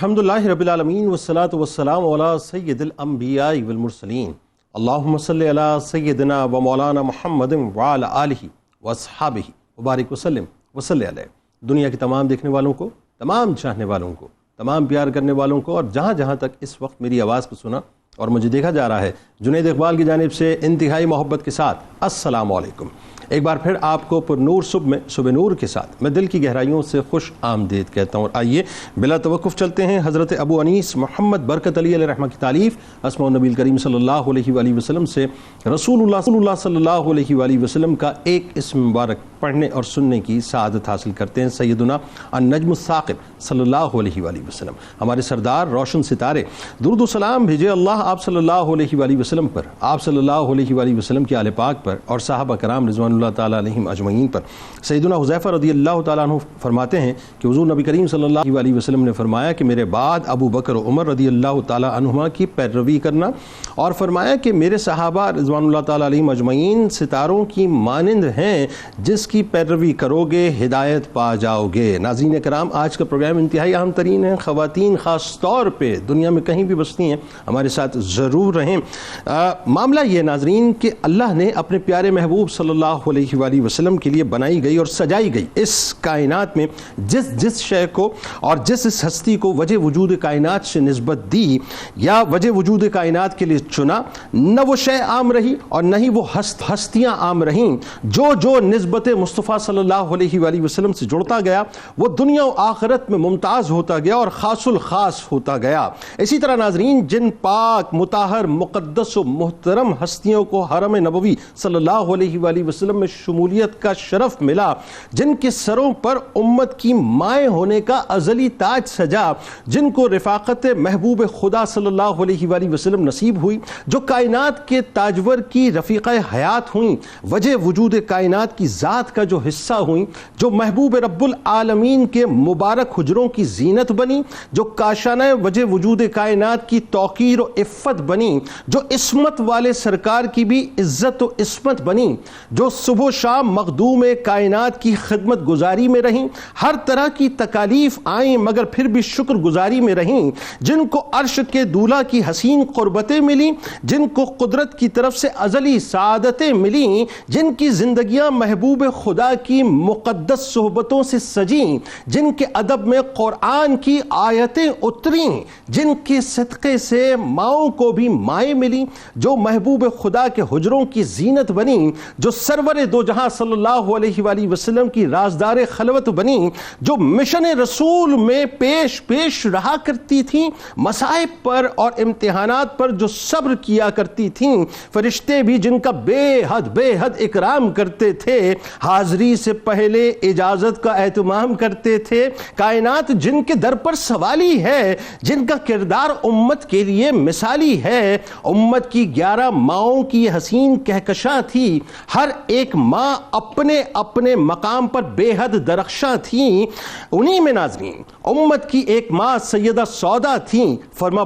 الحمدللہ رب العالمین والصلاة والسلام علی سید الانبیاء والمرسلین اللہم صلی علی سیدنا و مولانا محمد وعلی آلہ واصحابہ وبارک وسلم وصلی علیہ۔ دنیا کے تمام دیکھنے والوں کو، تمام چاہنے والوں کو، تمام پیار کرنے والوں کو، اور جہاں جہاں تک اس وقت میری آواز کو سنا اور مجھے دیکھا جا رہا ہے، جنید اقبال کی جانب سے انتہائی محبت کے ساتھ السلام علیکم۔ ایک بار پھر آپ کو پر نور صبح نور کے ساتھ میں دل کی گہرائیوں سے خوش آمدید کہتا ہوں، اور آئیے بلا توقف چلتے ہیں حضرت ابو انیس محمد برکت علی علیہ رحمہ کی تعلیف اسماء النبی الکریم صلی اللہ علیہ وآلہ وسلم سے رسول اللہ صلی اللہ علیہ وآلہ وسلم کا ایک اسم مبارک پڑھنے اور سننے کی سعادت حاصل کرتے ہیں۔ سیدنا النجم الثاقب صلی اللہ علیہ وآلہ وسلم، ہمارے سردار روشن ستارے، درود و سلام بھیجے اللہ آپ صلی اللہ علیہ وآلہ وسلم پر، آپ صلی اللہ علیہ وآلہ وسلم کے آل پاک پر اور صحابہ کرام رضوان اللہ تعالیٰ علیہم اجمعین پر۔ سیدنا حذیفہ رضی اللہ تعالیٰ عنہ فرماتے ہیں کہ حضور نبی کریم صلی اللہ علیہ وسلم نے فرمایا کہ میرے بعد ابو بکر و عمر رضی اللہ تعالیٰ عنہما کی پیروی کرنا، اور فرمایا کہ میرے صحابہ رضوان اللہ تعالیٰ علیہم اجمعین ستاروں کی مانند ہیں، جس کی پیروی کرو گے ہدایت پا جاؤ گے۔ ناظرین کرام، آج کا پروگرام انتہائی اہم ترین ہے، خواتین خاص طور پہ دنیا میں کہیں بھی بستی ہیں ہمارے ساتھ ضرور رہیں۔ معاملہ یہ ناظرین کہ اللہ نے اپنے پیارے محبوب صلی اللہ علیہ وآلہ وسلم کے لیے بنائی گئی اور سجائی گئی اس کائنات میں جس شے کو اور اس ہستی کو وجہ وجود کائنات سے نسبت دی یا وجہ وجود کائنات کے لیے چنا، نہ وہ شے عام رہی اور نہ ہی وہ ہستیاں عام رہیں۔ جو نسبت مصطفیٰ صلی اللہ علیہ وآلہ وسلم سے جڑتا گیا وہ دنیا و آخرت میں ممتاز ہوتا گیا اور خاص الخاص ہوتا گیا۔ اسی طرح ناظرین، جن پاک مطہر مقدس و محترم ہستیوں کو حرم نبوی صلی اللہ علیہ وآلہ وسلم میں شمولیت کا شرف ملا، جن کے سروں پر امت کی مائیں ہونے کا ازلی تاج سجا، جن کو رفاقت محبوب خدا صلی اللہ علیہ وآلہ وسلم نصیب ہوئی، جو کائنات کے تاجور کی رفیقہ حیات ہوئیں، وجہ وجود کائنات کی ذات کا جو حصہ ہوئیں، جو محبوب رب العالمین کے مبارک حجروں کی زینت بنی، جو کاشانہ وجہ وجود کائنات کی توقیر و عفت بنی، جو عصمت والے سرکار کی بھی عزت و عصمت بنی، جو صبح و شام مخدوم کائنات کی خدمت گزاری میں رہیں، ہر طرح کی تکالیف آئیں مگر پھر بھی شکر گزاری میں رہیں، جن کو عرش کے دولہ کی حسین قربتیں ملیں، جن کو قدرت کی طرف سے ازلی سعادتیں ملیں، جن کی زندگیاں محبوب خدا کی مقدس صحبتوں سے سجیں، جن کے ادب میں قرآن کی آیتیں اتریں، جن کے صدقے سے ماؤں کو بھی مائیں ملیں، جو محبوب خدا کے حجروں کی زینت بنی، جو سرور دو جہاں صلی اللہ علیہ وآلہ وسلم کی رازدار خلوت بنی، جو مشن رسول میں پیش رہا کرتی تھیں، مصائب پر اور امتحانات پر جو صبر کیا کرتی تھیں، فرشتے بھی جن کا بے حد اکرام کرتے تھے، حاضری سے پہلے اجازت کا اہتمام کرتے تھے، کائنات جن کے در پر سوالی ہے، جن کا کردار امت کے لیے مثالی ہے، امت کی 11 ماؤں کی حسین کہکشاں تھی، ہر ایک ماں اپنے مقام پر بے حد درخشاں تھیں۔ انہی میں ناظرین امت کی ایک ماں سیدہ سودا تھیں، فرما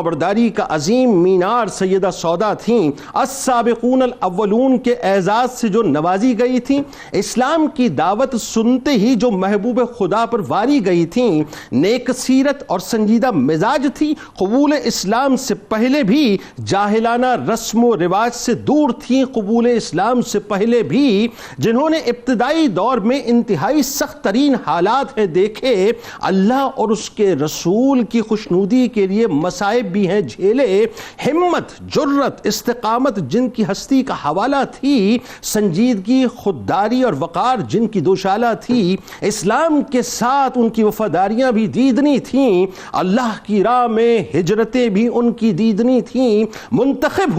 برداری کا عظیم مینار سیدہ سودا تھیں، السابقون الاولون کے اعزاز سے جو نوازی گئی تھیں، اسلام کی دعوت سنتے ہی جو محبوب خدا پر واری گئی تھیں، نیک سیرت اور سنجیدہ مزاج تھی، قبول اسلام سے پہلے بھی جاہلانہ رسم و رواج سے دور تھیں، قبول اسلام سے پہلے بھی جنہوں نے ابتدائی دور میں انتہائی سخت ترین حالات ہیں دیکھے، اللہ اور اس کے رسول کی خوشنودی کے لیے مصائب بھی ہیں جھیلے، ہمت، جرت، استقامت جن کی ہستی کا حوالہ تھی، سنجیدگی، خودداری اور وقار جن کی دوشالہ تھی، اسلام کے ساتھ ان کی وفاداریاں بھی دیدنی تھیں، اللہ کی راہ میں ہجرتیں بھی ان کی دیدنی تھیں، منتخب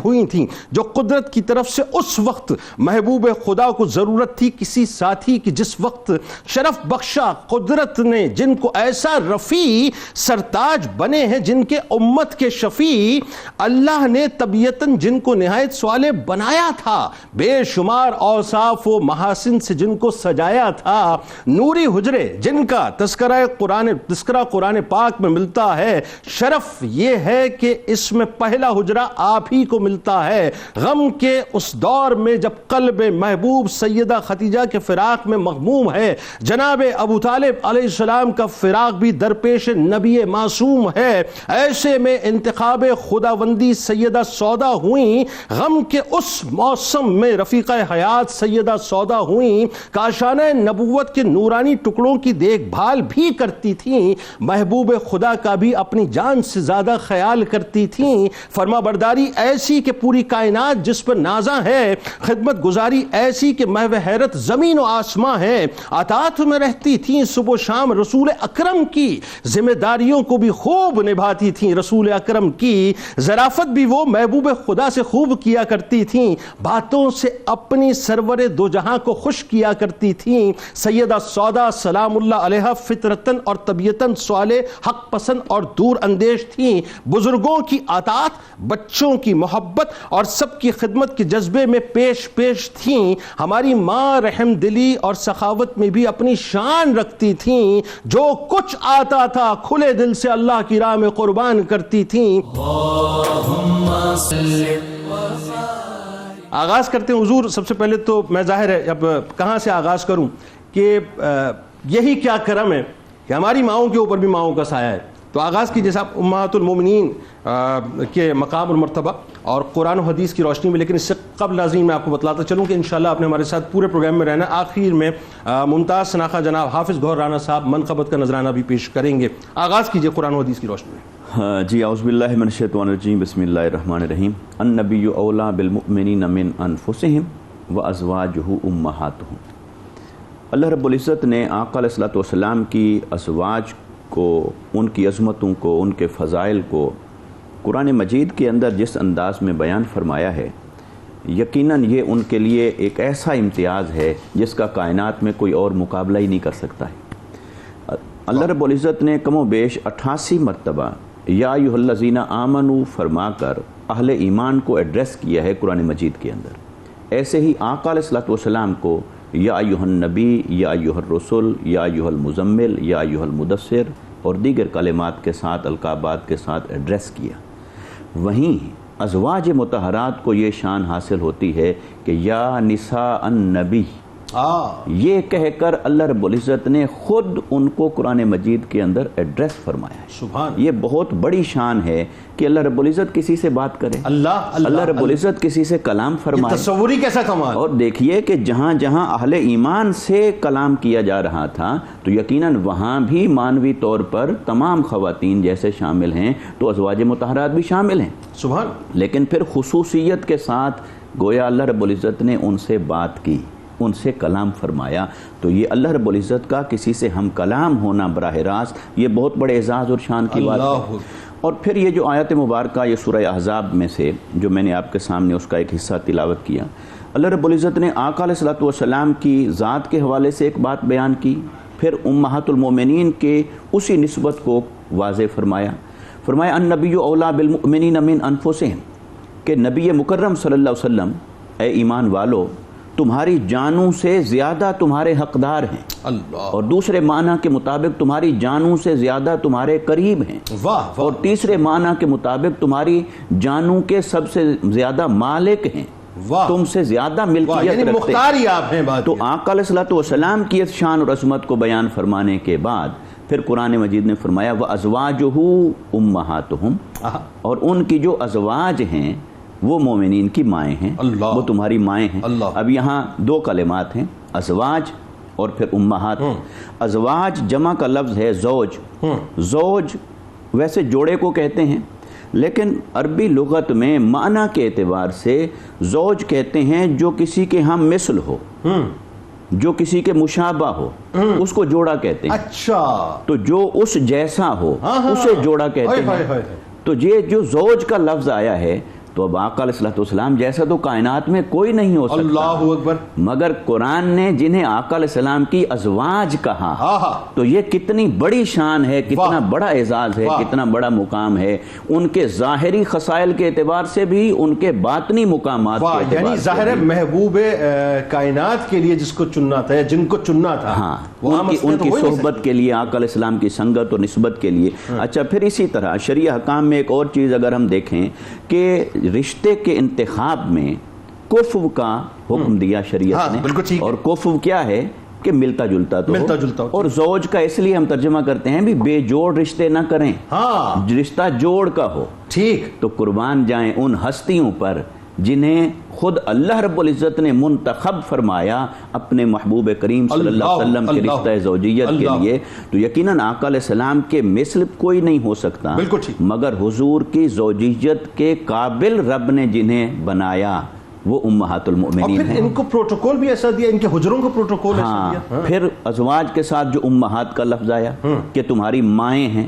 ہوئی تھیں جو قدرت کی طرف سے اس وقت محبوب خدا کو ضرورت تھی کسی ساتھی کی، جس وقت شرف بخشا قدرت نے جن کو ایسا رفیع سرتاج بنے ہیں، جن کے امت کے شفیع، اللہ نے طبیعتاً جن کو نہایت صالح بنایا تھا، بے شمار اوصاف و محاسن سے جن کو سجایا تھا، نوری حجرے جن کا تذکرہ قرآن پاک میں ملتا ہے، شرف یہ ہے کہ اس میں پہلا حجرہ آپ ہی کو ملتا ہے۔ غم کے اس دور میں جب قلب محبوب سیدہ خدیجہ کے فراق میں مغموم ہے، جناب ابو طالب علیہ السلام کا فراق بھی درپیش نبی معصوم ہے، ایسے میں انتخاب خداوندی سیدہ سودا ہوئیں، غم کے اس موسم میں رفیقہ حیات سیدہ سودا ہوئیں، کاشانہ نبوت کے نورانی ٹکڑوں کی دیکھ بھال بھی کرتی تھیں، محبوب خدا کا بھی اپنی جان سے زیادہ خیال کرتی تھیں، فرما برداری ایسی کہ پوری کائنات جس پر نازاں ہے، خدمت گزاری ایسی کہ محو حیرت زمین و آسماں ہے، اطاعت میں رہتی تھیں صبح و شام رسول اکرم کی، ذمہ داریوں کو بھی خوب نبھاتی تھیں رسول اکرم کی، ظرافت بھی وہ محبوب خدا سے خوب کیا کرتی تھیں، باتوں سے اپنی سرور دو جہاں کو خوش کیا کرتی تھیں۔ سیدہ سودا سلام اللہ علیہا فطرتاً اور طبیعتاً سوال حق پسند اور دور اندیش تھیں، بزرگوں کی اطاعت، بچوں کی محبت اور سب کی خدمت کے جذبے میں پیش تھیں۔ ہماری ماں رحم دلی اور سخاوت میں بھی اپنی شان رکھتی تھیں، جو کچھ آتا تھا کھلے دل سے اللہ کی راہ میں قربان کرتی تھیں۔ آغاز کرتے ہیں حضور، سب سے پہلے تو میں ظاہر ہے اب کہاں سے آغاز کروں کہ یہی کیا کرم ہے کہ ہماری ماؤں کے اوپر بھی ماؤں کا سایہ ہے۔ تو آغاز کیجیے صاحب امہات المومنین کے مقام اور مرتبہ اور قرآن و حدیث کی روشنی میں، لیکن اس سے قبل ناظرین میں آپ کو بتلاتا چلوں کہ انشاءاللہ آپ نے ہمارے ساتھ پورے پروگرام میں رہنا۔ آخر میں ممتاز شناخہ جناب حافظ گوہر رانا صاحب منقبت کا نذرانہ بھی پیش کریں گے۔ آغاز کیجیے قرآن و حدیث کی روشنی میں۔ جی اعوذ باللہ من الشیطان الرجیم، بسم اللہ الرحمن الرحیم۔ النبی اولیٰ بالمؤمنین من انفسہم وازواجہ امہاتہم۔ اللہ رب العزت نے آقا علیہ الصلوۃ والسلام کی ازواج کو، ان کی عظمتوں کو، ان کے فضائل کو قرآن مجید کے اندر جس انداز میں بیان فرمایا ہے، یقیناً یہ ان کے لیے ایک ایسا امتیاز ہے جس کا کائنات میں کوئی اور مقابلہ ہی نہیں کر سکتا ہے۔ اللہ رب العزت نے کم و بیش 88 مرتبہ یا ایھا الذین آمنوا فرما کر اہل ایمان کو ایڈریس کیا ہے قرآن مجید کے اندر۔ ایسے ہی آقا علیہ الصلوۃ والسلام کو یا ایھا النبی، یا ایھا الرسول، یا ایھا المزمل، یا ایھا المدثر اور دیگر کلمات کے ساتھ، القابات کے ساتھ ایڈریس کیا۔ وہیں ازواج مطہرات کو یہ شان حاصل ہوتی ہے کہ یا نساء النبی، یہ کہہ کر اللہ رب العزت نے خود ان کو قرآن مجید کے اندر ایڈریس فرمایا ہے۔ سبحان، یہ بہت بڑی شان ہے کہ اللہ رب العزت کسی سے بات کرے، اللہ رب العزت کسی سے کلام فرمائے۔ تصوری کیسا کمال! اور دیکھیے کہ جہاں جہاں اہل ایمان سے کلام کیا جا رہا تھا تو یقیناً وہاں بھی مانوی طور پر تمام خواتین جیسے شامل ہیں تو ازواج مطہرات بھی شامل ہیں۔ سبحان، لیکن پھر خصوصیت کے ساتھ گویا اللہ رب العزت نے ان سے بات کی، ان سے کلام فرمایا۔ تو یہ اللہ رب العزت کا کسی سے ہم کلام ہونا براہ راست یہ بہت بڑے اعزاز اور شان کی بات ہے۔ اور پھر یہ جو آیت مبارکہ یہ سورہ احزاب میں سے جو میں نے آپ کے سامنے اس کا ایک حصہ تلاوت کیا، اللہ رب العزت نے آقا علیہ الصلوۃ والسلام کی ذات کے حوالے سے ایک بات بیان کی، پھر امہات المومنین کے اسی نسبت کو واضح فرمایا النبی اولیٰ بالمؤمنین من انفسہم، کہ نبی مکرم صلی اللہ علیہ وسلم اے ایمان والو تمہاری جانوں سے زیادہ تمہارے حقدار ہیں، اور دوسرے معنی کے مطابق تمہاری جانوں سے زیادہ تمہارے قریب ہیں، اور تیسرے معنی کے مطابق تمہاری جانوں کے سب سے زیادہ مالک ہیں، تم سے زیادہ ملکیت رکھتے ہیں۔ تو آقا علیہ الصلوۃ والسلام کی اس شان اور عظمت کو بیان فرمانے کے بعد پھر قرآن مجید نے فرمایا وَأَزْوَاجُهُ أُمَّهَاتُهُمْ، اور ان کی جو ازواج ہیں وہ مومنین کی مائیں ہیں، وہ تمہاری مائیں ہیں۔ اب یہاں دو کلمات ہیں، ازواج اور پھر امہات۔ ازواج جمع کا لفظ ہے زوج، زوج ویسے جوڑے کو کہتے ہیں، لیکن عربی لغت میں معنی کے اعتبار سے زوج کہتے ہیں جو کسی کے ہم مثل ہو، جو کسی کے مشابہ ہو، اس کو جوڑا کہتے ہیں۔ اچھا، تو جو اس جیسا ہو اسے جوڑا کہتے ہیں۔ تو یہ جو زوج کا لفظ آیا ہے تو اب آقا علیہ الصلوۃ والسلام جیسا تو کائنات میں کوئی نہیں ہو سکتا. اللہ اکبر. مگر قرآن نے جنہیں آقا علیہ السلام کی ازواج کہا تو یہ کتنی بڑی شان ہے, کتنا بڑا اعزاز ہے, کتنا بڑا مقام ہے, ان کے ظاہری خصائل کے اعتبار سے بھی, ان کے باطنی مقامات کے اعتبار سے. یعنی ظاہر محبوب کائنات کے لیے جس کو چننا تھا, جن کو چننا تھا, ہاں, ان کی صحبت کے لیے, آقا علیہ السلام کی سنگت اور نسبت کے لیے. اچھا, پھر اسی طرح شرعی حکام میں ایک اور چیز اگر ہم دیکھیں کہ رشتے کے انتخاب میں کفو کا حکم دیا شریعت نے, اور کفو کیا ہے کہ ملتا جلتا تو ہو. اور زوج کا اس لیے ہم ترجمہ کرتے ہیں بھی بے جوڑ رشتے نہ کریں, رشتہ جوڑ کا ہو. ٹھیک. تو قربان جائیں ان ہستیوں پر جنہیں خود اللہ رب العزت نے منتخب فرمایا اپنے محبوب کریم صلی اللہ علیہ وسلم کے رشتہ زوجیت کے لیے. تو یقیناً آقا علیہ السلام کے مثل کوئی نہیں ہو سکتا, مگر حضور کی زوجیت کے قابل رب نے جنہیں بنایا وہ امہات المؤمنین ہیں. ان کو پروٹوکول بھی ایسا دیا, ان کے حجروں کو پروٹوکول ایسا دیا. پھر ازواج کے ساتھ جو امہات کا لفظ آیا کہ تمہاری مائیں ہیں,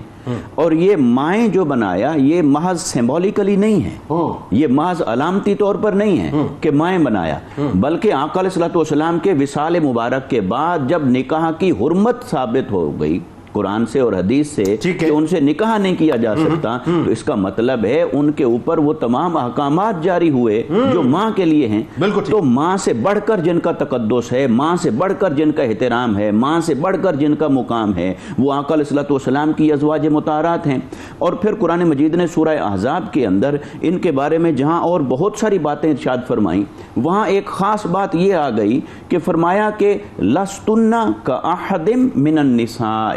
اور یہ مائیں جو بنایا یہ محض سمبولیکلی نہیں ہے, یہ محض علامتی طور پر نہیں ہے کہ مائیں بنایا, بلکہ آقا علیہ الصلوۃ والسلام کے وصال مبارک کے بعد جب نکاح کی حرمت ثابت ہو گئی قرآن سے اور حدیث سے کہ ان سے نکاح نہیں کیا جا سکتا, تو اس کا مطلب ہے ان کے اوپر وہ تمام احکامات جاری ہوئے جو ماں کے لیے ہیں. تو ماں سے بڑھ کر جن کا تقدس ہے, ماں سے بڑھ کر جن کا احترام ہے, ماں سے بڑھ کر جن کا مقام ہے, وہ آقا علیہ الصلوۃ والسلام کی ازواج مطہرات ہیں. اور پھر قرآن مجید نے سورہ احزاب کے اندر ان کے بارے میں جہاں اور بہت ساری باتیں ارشاد فرمائیں, وہاں ایک خاص بات یہ آ گئی کہ فرمایا کہ لستن کاحد من النساء,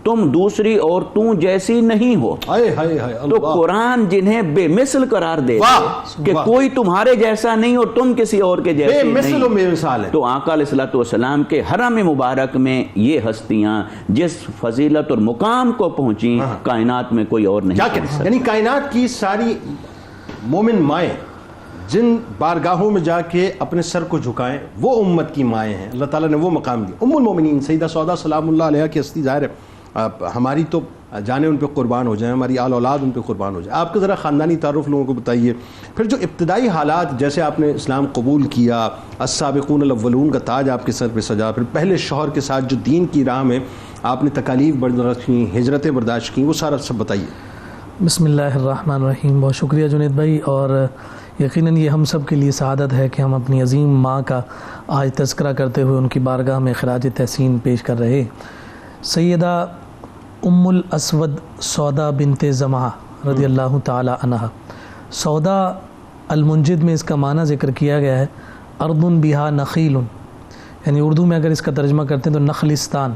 تم دوسری عورتوں جیسی نہیں ہو. تو قرآن جنہیں بے مثل قرار دے کہ کوئی تمہارے جیسا نہیں اور تم کسی اور کے جیسے نہیں, تو آقا علیہ الصلوۃ والسلام کے حرم مبارک میں یہ ہستیاں جس فضیلت اور مقام کو پہنچیں کائنات میں کوئی اور نہیں. یعنی کائنات کی ساری مومن مائیں جن بارگاہوں میں جا کے اپنے سر کو جھکائیں وہ امت کی مائیں ہیں. اللہ تعالیٰ نے وہ مقام دیا. ام المومنین سیدہ سودا سلام اللہ علیہا کی ہستی ظاہر ہے ہماری تو جانے ان پہ قربان ہو جائیں, ہماری آل اولاد ان پہ قربان ہو جائے. آپ کا ذرا خاندانی تعارف لوگوں کو بتائیے. پھر جو ابتدائی حالات, جیسے آپ نے اسلام قبول کیا, السابقون الاولون کا تاج آپ کے سر پہ سجا, پھر پہلے شوہر کے ساتھ جو دین کی راہ میں آپ نے تکالیف برداشت کی, ہجرتیں برداشت کی, وہ سارا سب بتائیے. بسم اللہ الرحمن الرحیم. بہت شکریہ جنید بھائی, اور یقیناً یہ ہم سب کے لیے سعادت ہے کہ ہم اپنی عظیم ماں کا آج تذکرہ کرتے ہوئے ان کی بارگاہ میں خراج تحسین پیش کر رہے. سیدہ ام الاسود سودا بنت زمعہ رضی اللہ تعالی عنہ. سودا المنجد میں اس کا معنی ذکر کیا گیا ہے ارض بہا نخیل, یعنی اردو میں اگر اس کا ترجمہ کرتے ہیں تو نخلستان,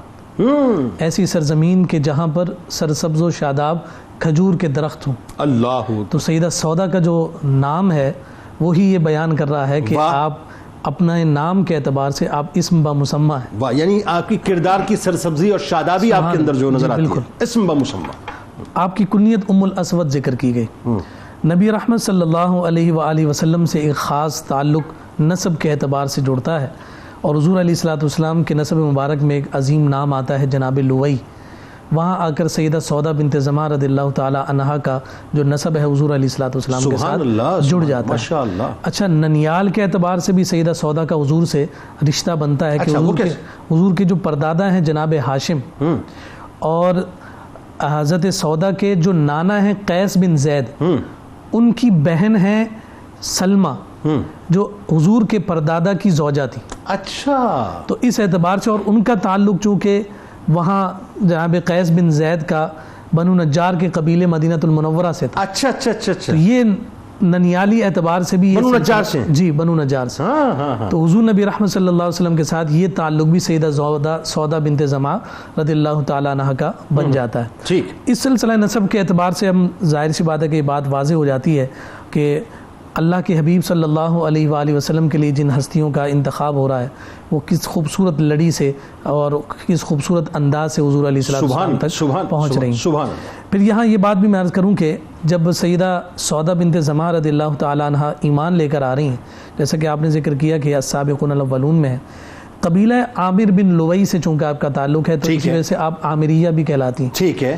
ایسی سرزمین کے جہاں پر سرسبز و شاداب کھجور کے درخت ہوں. اللہ. تو سیدہ سودا کا جو نام ہے وہی یہ بیان کر رہا ہے کہ آپ اپنا نام کے اعتبار سے آپ اسم بمسمہ ہیں. واہ, یعنی آپ کی کردار کی سرسبزی اور شادابی آپ کے اندر جو نظر آتی ہے, اسم بمسمہ. آپ کی کنیت ام الاسود ذکر کی گئی. نبی رحمت صلی اللہ علیہ وآلہ وسلم سے ایک خاص تعلق نسب کے اعتبار سے جڑتا ہے, اور حضور علیہ الصلوۃ والسلام کے نسب مبارک میں ایک عظیم نام آتا ہے جناب لوئی. وہاں آ کر سیدہ سودا بنت زمعہ رضی اللہ تعالی عنہا کا جو نسب ہے حضور علیہ الصلوۃ والسلام کے ساتھ جڑ جاتا ہے. اچھا, ننیال کے اعتبار سے بھی سیدہ سودا کا حضور سے رشتہ بنتا ہے کہ حضور کے جو پردادا ہیں جناب ہاشم, اور حضرت سودا کے جو نانا ہیں قیس بن زید, ان کی بہن ہیں سلمہ جو حضور کے پردادا کی زوجہ تھی. اچھا, تو اس اعتبار سے, اور ان کا تعلق چونکہ وہاں جناب قیس بن زید کا بنو نجار کے قبیلے مدینہ المنورہ سے تھا. اچھا اچھا اچھا اچھا, تو یہ ننیالی اعتبار سے بھی بنو نجار سے, جی بنو نجار سے. تو حضور نبی رحمت صلی اللہ علیہ وسلم کے ساتھ یہ تعلق بھی سیدہ سودا بنت زمعہ رضی اللہ تعالیٰ عنہ کا بن جاتا ہے. ٹھیک. اس سلسلہ نسب کے اعتبار سے ہم ظاہر سی بات ہے کہ یہ بات واضح ہو جاتی ہے کہ اللہ کے حبیب صلی اللہ علیہ وآلہ وسلم کے لیے جن ہستیوں کا انتخاب ہو رہا ہے وہ کس خوبصورت لڑی سے اور کس خوبصورت انداز سے حضور علیہ السلام تک پہنچ رہی ہیں. پھر یہاں یہ بات بھی میں عرض کروں کہ جب سیدہ سودا بنت زمعہ رضی اللہ تعالی عنہ ایمان لے کر آ رہی ہیں, جیسا کہ آپ نے ذکر کیا کہ السابقون الاولون میں ہے, قبیلہ عامر بن لوئی سے چونکہ آپ کا تعلق ہے تو اس وجہ سے آپ عامریہ بھی کہلاتی ہیں. ٹھیک ہے.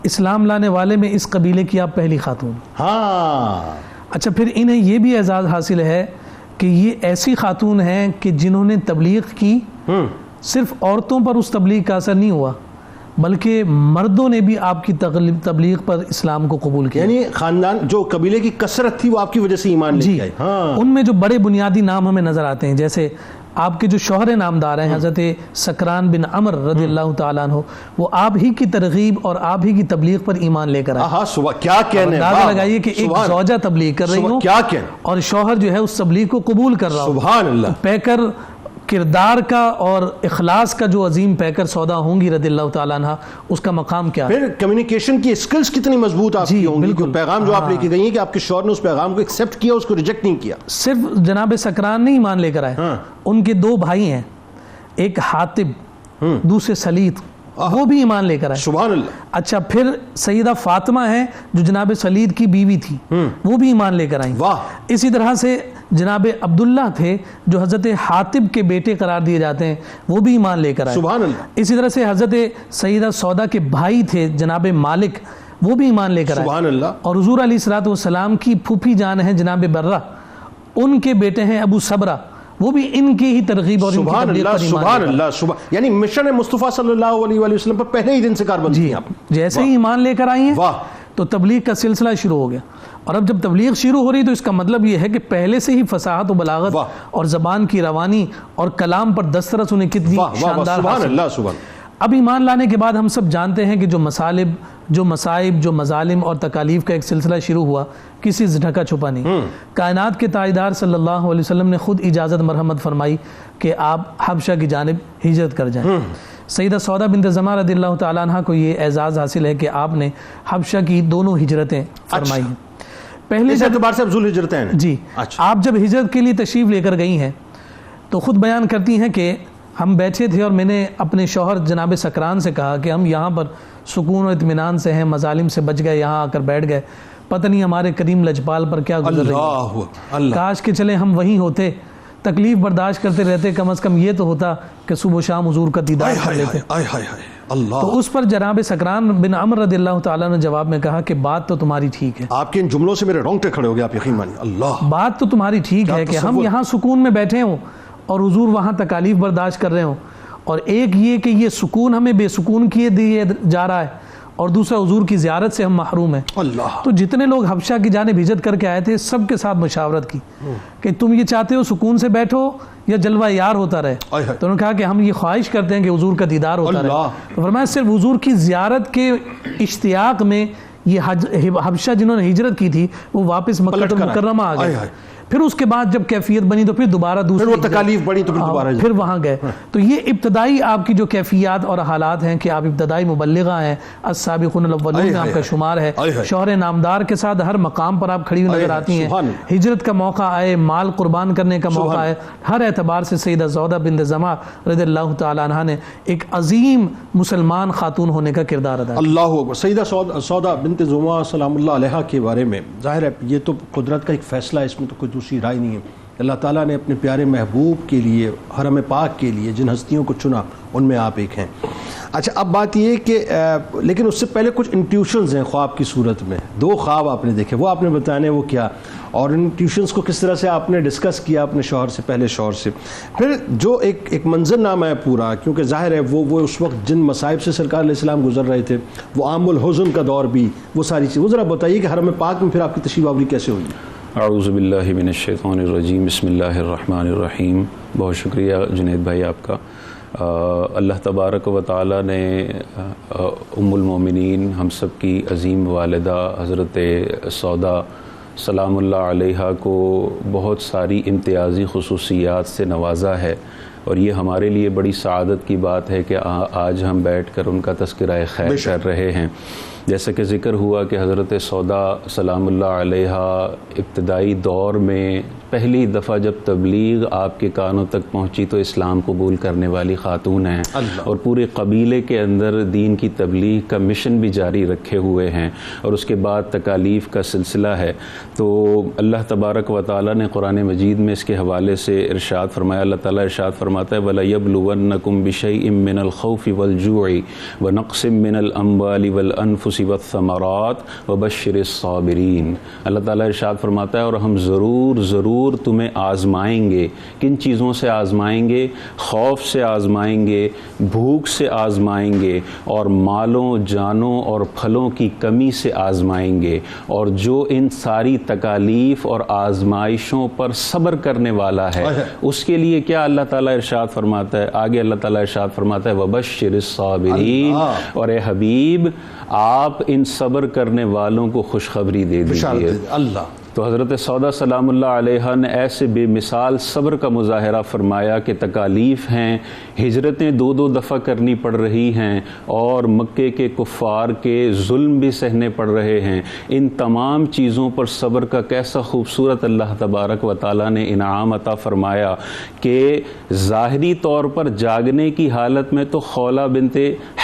اسلام لانے والے میں اس قبیلے کی آپ پہلی خاتون. ہاں, اچھا پھر انہیں یہ بھی اعزاز حاصل ہے کہ یہ ایسی خاتون ہیں کہ جنہوں نے تبلیغ کی، صرف عورتوں پر اس تبلیغ کا اثر نہیں ہوا بلکہ مردوں نے بھی آپ کی تبلیغ پر اسلام کو قبول کیا. یعنی خاندان جو قبیلے کی کثرت تھی وہ آپ کی وجہ سے ایمان لے کے آئے. ان میں جو بڑے بنیادی نام ہمیں نظر آتے ہیں، جیسے آپ کے جو شوہر نامدار ہیں حضرت سکران بن عمر رضی اللہ تعالیٰ عنہ، وہ آپ ہی کی ترغیب اور آپ ہی کی تبلیغ پر ایمان لے کر آئے. کیا کہنے، اندازہ لگائیے کہ ایک زوجہ تبلیغ کر رہی ہوں کیا کہنے، اور شوہر جو ہے اس تبلیغ کو قبول کر رہا ہوں. سبحان اللہ. پیکر کردار کا اور اخلاص کا جو عظیم پیکر سودا ہوں گی رضی اللہ تعالیٰ عنہ، اس کا مقام کیا ہے. پھر کمیونیکیشن کی اسکلز کتنی مضبوط آپ کی ہوں گی. پیغام جو آپ لے کے گئی ہیں کہ آپ کے شوہر نے اس پیغام کو ایکسیپٹ کیا، اس کو ریجیکٹ نہیں کیا. صرف جناب سکران نہیں ایمان لے کر آئے، ان کے 2 بھائی ہیں، ایک حاتب دوسرے سلیط، وہ بھی ایمان لے کر آئے. سبحان اللہ. اچھا پھر سیدہ فاطمہ ہیں جو جناب سلیط کی بیوی تھی، وہ بھی ایمان لے کر آئیں. اسی طرح سے جناب عبداللہ تھے جو حضرت حاتب کے بیٹے قرار دیے جاتے ہیں، وہ بھی ایمان لے کر آئے. سبحان اللہ. اسی طرح سے حضرت سیدہ سودا کے بھائی تھے جناب مالک، وہ بھی ایمان لے کر آئے. سبحان اللہ. اور حضور علیہ الصلوۃ والسلام کی پھوپھی جان ہیں جناب برہ، ان کے بیٹے ہیں ابو صبرہ، وہ بھی ان کی ہی ترغیب اور ان کی تبلیغ پر ایمان. سبحان اللہ. یعنی مشن مصطفیٰ صلی اللہ علیہ وآلہ وسلم پر پہلے ہی دن سے کاربند جی آپ جیسے ہی ایمان لے کر آئی ہیں تو تبلیغ کا سلسلہ شروع ہو گیا. اور اب جب تبلیغ شروع ہو رہی تو اس کا مطلب یہ ہے کہ پہلے سے ہی فصاحت و بلاغت اور زبان کی روانی اور کلام پر دسترس انہیں کتنی شاندار حاصل. اب ایمان لانے کے بعد ہم سب جانتے ہیں کہ جو مصائب جو مظالم اور تکالیف کا ایک سلسلہ شروع ہوا، کسی سے ڈھکا چھپا نہیں. کائنات کے تاجدار صلی اللہ علیہ وسلم نے خود اجازت مرحمت فرمائی کہ آپ حبشہ کی جانب ہجرت کر جائیں. سیدہ سودا بنت زمعہ رضی اللہ تعالیٰ عنہ کو یہ اعزاز حاصل ہے کہ آپ نے حبشہ کی دونوں ہجرتیں فرمائی ہیں. پہلے اس اعتبار سے افضل ہجرتیں ہیں. جی آپ جب ہجرت کے لیے تشریف لے کر گئی ہیں تو خود بیان کرتی ہیں کہ ہم بیٹھے تھے اور میں نے اپنے شوہر جناب سکران سے کہا کہ ہم یہاں پر سکون و اطمینان سے ہیں، مظالم سے بچ گئے، یہاں آ کر بیٹھ گئے، پتہ نہیں ہمارے کریم لجپال پر کیا گزر رہی ہے. کاش کہ چلے ہم وہیں ہوتے، تکلیف برداشت کرتے رہتے، کم از کم یہ تو ہوتا کہ صبح و شام حضور کا دیدار کر لیتے. تو اس پر جناب سکران بن عمر رضی اللہ تعالیٰ نے جواب میں کہا کہ بات تو تمہاری ٹھیک ہے. آپ کے ان جملوں سے میرے رونگٹے کھڑے ہو گئے، آپ یقین مانیے. اللہ، بات تو تمہاری ٹھیک ہے کہ ہم یہاں سکون میں بیٹھے ہوں اور حضور وہاں تکالیف برداشت کر رہے ہوں، اور ایک یہ کہ یہ سکون ہمیں بے سکون کیے دیے جا رہا ہے، اور دوسرا حضور کی زیارت سے ہم محروم ہیں. اللہ. تو جتنے لوگ حبشہ کی جانب ہجرت کر کے آئے تھے سب کے ساتھ مشاورت کی کہ تم یہ چاہتے ہو سکون سے بیٹھو یا جلوہ یار ہوتا رہے. تو انہوں نے کہا کہ ہم یہ خواہش کرتے ہیں کہ حضور کا دیدار ہوتا رہے. تو فرمایا صرف حضور کی زیارت کے اشتیاق میں یہ حبشہ جنہوں نے ہجرت کی تھی وہ واپس مکہ المکرمہ آ گئے. پھر اس کے بعد جب کیفیت بنی تو پھر دوبارہ دوسری تکالیف بڑی تو پھر وہاں گئے. تو یہ ابتدائی آپ کی جو کیفیات اور حالات ہیں کہ آپ ابتدائی مبلغہ ہیں، السابقون الاولون میں آپ کا شمار ہے، شوہر نامدار کے ساتھ ہر مقام پر آپ کھڑی ہوئی نظر آتی ہیں. ہجرت کا موقع آئے، مال قربان کرنے کا موقع آئے، ہر اعتبار سے سیدہ سودا بنت زمعہ رضی اللہ تعالیٰ عنہ نے ایک عظیم مسلمان خاتون ہونے کا کردار ادا کیا. اللہ اکبر. سیدہ سودا بنت زمعہ سلام اللہ علیہا کے بارے میں ظاہر ہے یہ تو قدرت کا ایک فیصلہ ہے، اس میں تو کوئی دوسری رائے نہیں ہے. اللہ تعالیٰ نے اپنے پیارے محبوب کے لیے، حرم پاک کے لیے جن ہستیوں کو چنا ان میں آپ ایک ہیں. اچھا اب بات یہ کہ لیکن اس سے پہلے کچھ انٹیوشنز ہیں خواب کی صورت میں. 2 خواب آپ نے دیکھے، وہ آپ نے بتانے وہ کیا، اور ان انٹیوشنز کو کس طرح سے آپ نے ڈسکس کیا اپنے شوہر سے، پہلے شوہر سے. پھر جو ایک منظر نامہ ہے پورا، کیونکہ ظاہر ہے وہ اس وقت جن مصائب سے سرکار علیہ السلام گزر رہے تھے، وہ عام الحزن کا دور بھی، وہ ساری چیز، وہ ذرا بتائیے کہ حرم پاک میں پھر آپ کی تشریف آوری کیسے ہوئی. اعوذ باللہ من الشیطان الرجیم، بسم اللہ الرحمن الرحیم. بہت شکریہ جنید بھائی آپ کا. اللہ تبارک و تعالیٰ نے ام المومنین ہم سب کی عظیم والدہ حضرت سودا سلام اللہ علیہا کو بہت ساری امتیازی خصوصیات سے نوازا ہے، اور یہ ہمارے لیے بڑی سعادت کی بات ہے کہ آج ہم بیٹھ کر ان کا تذکرہ خیر کر رہے ہیں. جیسا کہ ذکر ہوا کہ حضرت سودا سلام اللہ علیہا ابتدائی دور میں پہلی دفعہ جب تبلیغ آپ کے کانوں تک پہنچی تو اسلام قبول کرنے والی خاتون ہیں، اور پورے قبیلے کے اندر دین کی تبلیغ کا مشن بھی جاری رکھے ہوئے ہیں، اور اس کے بعد تکالیف کا سلسلہ ہے. تو اللہ تبارک و تعالیٰ نے قرآن مجید میں اس کے حوالے سے ارشاد فرمایا. اللہ تعالیٰ ارشاد فرماتا ہے وَلَيَبْلُوَنَّكُمْ بِشَيْءٍ مِّنَ الْخَوْفِ وَالْجُوعِ وَنَقْصٍ مِّنَ الْأَمْوَالِ وَالْأَنفُسِ الانفس والثمرات وبشر الصابرین. اللہ تعالیٰ ارشاد فرماتا ہے اور ہم ضرور تمہیں آزمائیں گے. کن چیزوں سے آزمائیں گے؟ خوف سے آزمائیں گے، بھوک سے آزمائیں گے، اور مالوں جانوں اور پھلوں کی کمی سے آزمائیں گے. اور جو ان ساری تکالیف اور آزمائشوں پر صبر کرنے والا ہے اس کے لیے کیا اللہ تعالیٰ ارشاد فرماتا ہے؟ آگے اللہ تعالیٰ ارشاد فرماتا ہے وَبَشِّرِ الصَّابِرِينَ. اور اے حبیب آپ ان صبر کرنے والوں کو خوشخبری دے دیجیے. اللہ. تو حضرت سودا سلام اللہ علیہ نے ایسے بے مثال صبر کا مظاہرہ فرمایا کہ تکالیف ہیں، ہجرتیں 2 دفعہ کرنی پڑ رہی ہیں، اور مکے کے کفار کے ظلم بھی سہنے پڑ رہے ہیں. ان تمام چیزوں پر صبر کا کیسا خوبصورت اللہ تبارک و تعالیٰ نے انعام عطا فرمایا کہ ظاہری طور پر جاگنے کی حالت میں تو خولہ بنت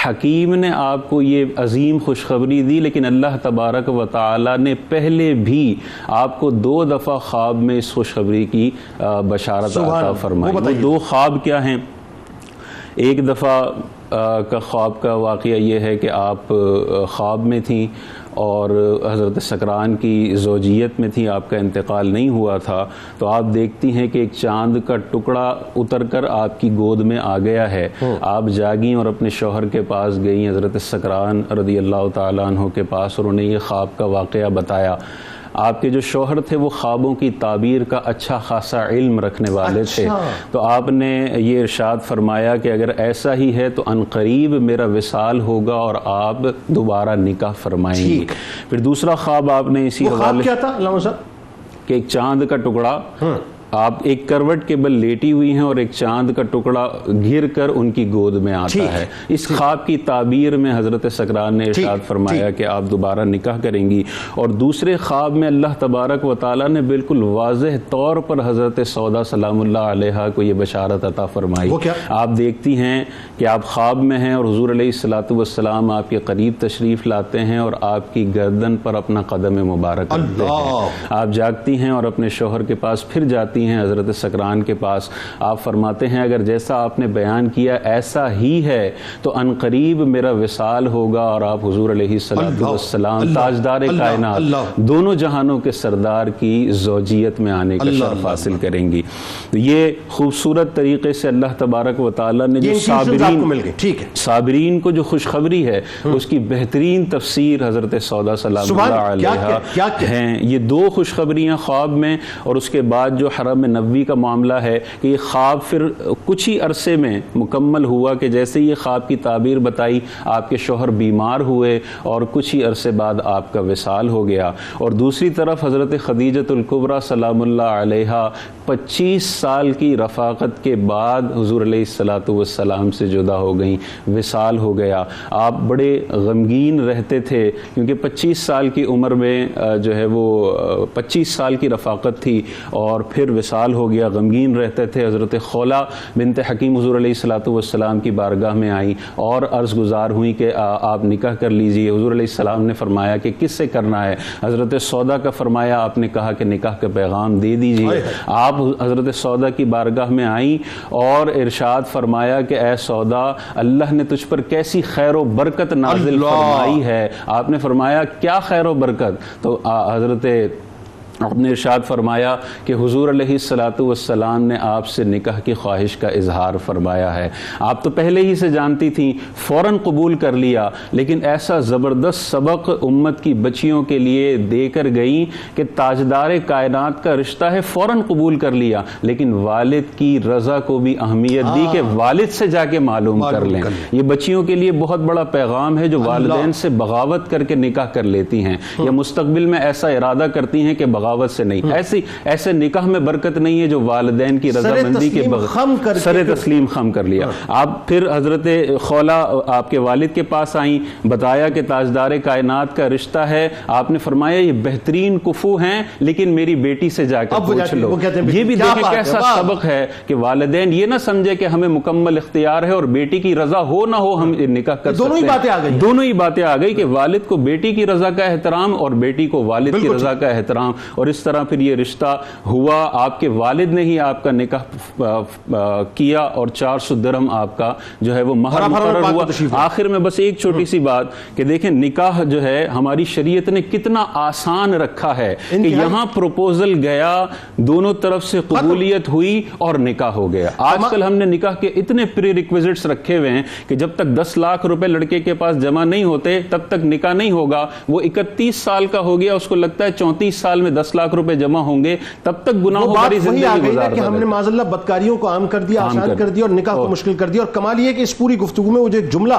حکیم نے آپ کو یہ عظیم خوشخبری دی، لیکن اللہ تبارک و تعالیٰ نے پہلے بھی آپ کو 2 دفعہ خواب میں اس خوشخبری کی بشارت عطا فرمائی. وہ 2 خواب کیا ہیں؟ ایک دفعہ کا خواب کا واقعہ یہ ہے کہ آپ خواب میں تھیں اور حضرت سکران کی زوجیت میں تھی، آپ کا انتقال نہیں ہوا تھا. تو آپ دیکھتی ہیں کہ ایک چاند کا ٹکڑا اتر کر آپ کی گود میں آ گیا ہے. آپ جاگیں اور اپنے شوہر کے پاس گئیں، حضرت سکران رضی اللہ تعالیٰ عنہ کے پاس، اور انہیں یہ خواب کا واقعہ بتایا. آپ کے جو شوہر تھے وہ خوابوں کی تعبیر کا اچھا خاصا علم رکھنے والے تھے. تو آپ نے یہ ارشاد فرمایا کہ اگر ایسا ہی ہے تو عنقریب میرا وصال ہوگا اور آپ دوبارہ نکاح فرمائیں گے. پھر دوسرا خواب آپ نے اسی حوالے کیا تھا علامہ صاحب؟ کہ ایک چاند کا ٹکڑا، آپ ایک کروٹ کے بل لیٹی ہوئی ہیں اور ایک چاند کا ٹکڑا گر کر ان کی گود میں آتا ہے. اس خواب کی تعبیر میں حضرت سکران نے ارشاد فرمایا کہ آپ دوبارہ نکاح کریں گی. اور دوسرے خواب میں اللہ تبارک و تعالیٰ نے بالکل واضح طور پر حضرت سودا سلام اللہ علیہ کو یہ بشارت عطا فرمائی. آپ دیکھتی ہیں کہ آپ خواب میں ہیں اور حضور علیہ الصلوۃ والسلام آپ کے قریب تشریف لاتے ہیں اور آپ کی گردن پر اپنا قدم مبارک رکھتے ہیں. آپ جاگتی ہیں اور اپنے شوہر کے پاس پھر جاتی ہیں حضرت سکران کے پاس. آپ فرماتے ہیں اگر جیسا آپ نے بیان کیا ایسا ہی ہے تو عنقریب میرا وصال ہوگا اور آپ حضور علیہ الصلوۃ والسلام تاجدار کائنات دونوں جہانوں کے سردار کی زوجیت میں آنے کا شرف حاصل کریں گی. یہ خوبصورت طریقے سے اللہ تبارک و تعالیٰ نے جو صابرین کو جو خوشخبری ہے اس کی بہترین تفسیر حضرت سودا سلام اللہ علیہ ہیں. یہ 2 خوشخبریاں خواب میں، اور اس کے بعد جو حرم نبوی کا معاملہ ہے کہ یہ خواب پھر کچھ ہی عرصے میں مکمل ہوا کہ جیسے یہ خواب کی تعبیر بتائی آپ کے شوہر بیمار ہوئے اور کچھ ہی عرصے بعد آپ کا وصال ہو گیا. اور دوسری طرف حضرت خدیجۃ الکبریٰ سلام اللہ علیہ 25 سال کی رفاقت کے بعد حضور علیہ الصلوۃ والسلام سے جدا ہو گئیں، وصال ہو گیا. آپ بڑے غمگین رہتے تھے کیونکہ 25 سال کی عمر میں جو ہے وہ 25 سال کی رفاقت تھی اور پھر وصال ہو گیا. غمگین رہتے تھے. حضرت خولہ بنت حکیم حضور علیہ الصلوۃ والسلام کی بارگاہ میں آئیں اور عرض گزار ہوئیں کہ آپ نکاح کر لیجئے. حضور علیہ السلام نے فرمایا کہ کس سے کرنا ہے؟ حضرت سودا کا فرمایا. آپ نے کہا کہ نکاح کا پیغام دے دیجئے. آپ حضرت سودا کی بارگاہ میں آئیں اور ارشاد فرمایا کہ اے سودا اللہ نے تجھ پر کیسی خیر و برکت نازل فرمائی ہے. آپ نے فرمایا کیا خیر و برکت؟ تو حضرت آپ نے ارشاد فرمایا کہ حضور علیہ الصلوۃ والسلام نے آپ سے نکاح کی خواہش کا اظہار فرمایا ہے. آپ تو پہلے ہی سے جانتی تھیں، فوراً قبول کر لیا، لیکن ایسا زبردست سبق امت کی بچیوں کے لیے دے کر گئیں کہ تاجدار کائنات کا رشتہ ہے، فوراً قبول کر لیا، لیکن والد کی رضا کو بھی اہمیت دی کہ والد سے جا کے معلوم کر لیں. یہ بچیوں کے لیے بہت بڑا پیغام ہے جو والدین سے بغاوت کر کے نکاح کر لیتی ہیں یا مستقبل میں ایسا ارادہ کرتی ہیں کہ بغاوت سے نہیں. ایسے نکاح میں برکت نہیں ہے جو والدین کی رضامندی کے بغیر سر تسلیم خم کر لیا. آپ پھر حضرت خولہ آپ کے والد کے پاس آئیں، بتایا کہ تاجدار کائنات کا رشتہ ہے. آپ نے فرمایا یہ بہترین کفو ہیں لیکن میری بیٹی سے جا کے پوچھ لو. یہ بھی دیکھیں کیسا سبق ہے کہ والدین یہ نہ سمجھے کہ ہمیں مکمل اختیار ہے اور بیٹی کی رضا ہو نہ ہو ہم نکاح کر سکتے ہیں. دونوں ہی باتیں آ گئی کہ والد کو بیٹی کی رضا کا احترام اور بیٹی کو والد کی رضا کا احترام. اور اس طرح پھر یہ رشتہ ہوا. آپ کے والد نے ہی آپ کا نکاح کیا اور 400 درہم آپ کا جو ہے وہ مہر مقرر ہوا. آخر میں بس ایک چھوٹی سی بات کہ دیکھیں نکاح جو ہے ہماری شریعت نے کتنا آسان رکھا ہے کہ یہاں پروپوزل گیا, دونوں طرف سے قبولیت ہوئی اور نکاح ہو گیا. آج کل ہم نے نکاح کے اتنے پری ریکویزٹس رکھے ہوئے ہیں کہ جب تک 10 لاکھ روپے لڑکے کے پاس جمع نہیں ہوتے تب تک نکاح نہیں ہوگا. وہ 31 سال کا ہو گیا, اس کو لگتا ہے 34 سال میں 10 لاکھ روپے جمع ہوں گے, تب تک گناہوں بھری زندگی گزارتا ہے. ہم نے معاذ اللہ بدکاریوں کو عام کر دیا, آسان کر دیا اور نکاح کو مشکل کر دیا. اور کمال یہ کہ اس پوری گفتگو میں وہ جو ایک جملہ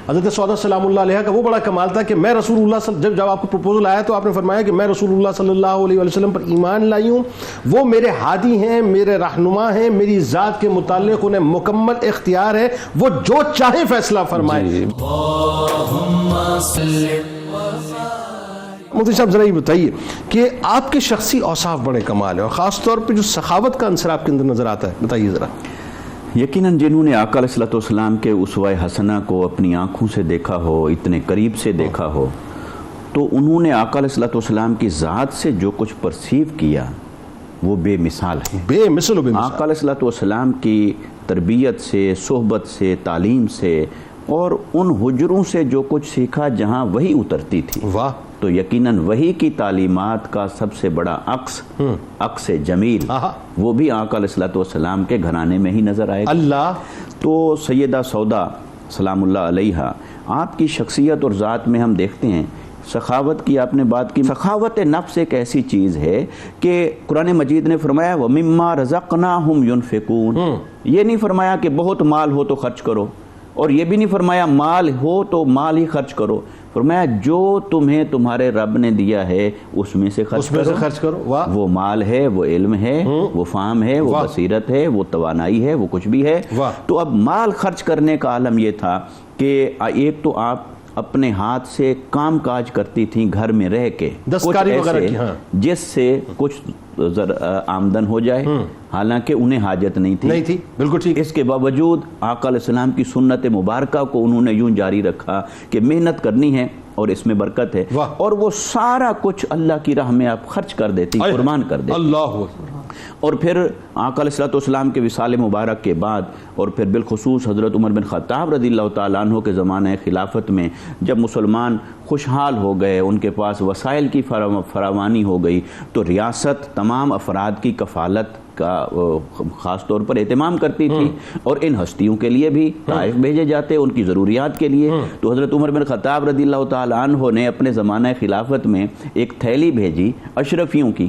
حضرت سعودہ سلام اللہ علیہ کا وہ بڑا کمال تھا کہ میں رسول اللہ جب آپ کو پروپوزل آیا تو آپ نے فرمایا کہ میں رسول اللہ صلی اللہ علیہ وسلم پر ایمان لائی ہوں, وہ میرے ہادی ہیں, میرے رہنما ہیں, میری ذات کے متعلق انہیں مکمل اختیار ہے, وہ جو چاہے فیصلہ فرمائے. مفتی صاحب ذرا یہ بتائیے کہ آپ کے شخصی اوصاف بڑے کمال ہیں اور خاص طور پہ جو سخاوت کا عنصر آپ کے اندر نظر آتا ہے, بتائیے ذرا. یقیناً جنہوں نے آقا علیہ السلام کے اسوہ حسنہ کو اپنی آنکھوں سے دیکھا ہو, اتنے قریب سے دیکھا ہو, تو انہوں نے آقا علیہ السلام کی ذات سے جو کچھ پرسیو کیا وہ بے مثال ہے, بے مثل و بے مثال. آقا علیہ السلام کی تربیت سے, صحبت سے, تعلیم سے اور ان حجروں سے جو کچھ سیکھا جہاں وہی اترتی تھی. واہ. تو یقیناً وہی کی تعلیمات کا سب سے بڑا عکس جمیل وہ بھی آقا علیہ السلام کے گھرانے میں ہی نظر آئے گا. اللہ. تو سیدہ سودا سلام اللہ علیہا, آپ کی شخصیت اور ذات میں ہم دیکھتے ہیں سخاوت کی آپ نے بات کی. سخاوت نفس ایک ایسی چیز ہے کہ قرآن مجید نے فرمایا وَمِمَّا رَزَقْنَاهُمْ يُنْفِقُونَ. یہ نہیں فرمایا کہ بہت مال ہو تو خرچ کرو, اور یہ بھی نہیں فرمایا مال ہو تو مال ہی خرچ کرو. فرمایا جو تمہیں تمہارے رب نے دیا ہے اس میں سے خرچ کرو. وہ مال ہے, وہ علم ہے, وہ فہم ہے, وہ بصیرت ہے, وہ توانائی ہے, وہ کچھ بھی ہے. تو اب مال خرچ کرنے کا عالم یہ تھا کہ ایک تو آپ اپنے ہاتھ سے کام کاج کرتی تھیں گھر میں رہ کے, دستکاری وغیرہ کی, جس سے کچھ آمدن ہو جائے, حالانکہ انہیں حاجت نہیں تھی. بالکل ٹھیک. اس کے باوجود آقا علیہ السلام کی سنت مبارکہ کو انہوں نے یوں جاری رکھا کہ محنت کرنی ہے اور اس میں برکت ہے, اور وہ سارا کچھ اللہ کی راہ میں آپ خرچ کر دیتی, قربان کر دیتی. اللہ. اور پھر آقا علیہ السلام کے وصال مبارک کے بعد اور پھر بالخصوص حضرت عمر بن خطاب رضی اللہ تعالیٰ عنہ کے زمانہ خلافت میں جب مسلمان خوشحال ہو گئے, ان کے پاس وسائل کی فراوانی ہو گئی, تو ریاست تمام افراد کی کفالت کا خاص طور پر اہتمام کرتی تھی, اور ان ہستیوں کے لیے بھی طائف بھیجے جاتے ان کی ضروریات کے لیے. تو حضرت عمر بن خطاب رضی اللہ تعالیٰ عنہ نے اپنے زمانہ خلافت میں ایک تھیلی بھیجی اشرفیوں کی,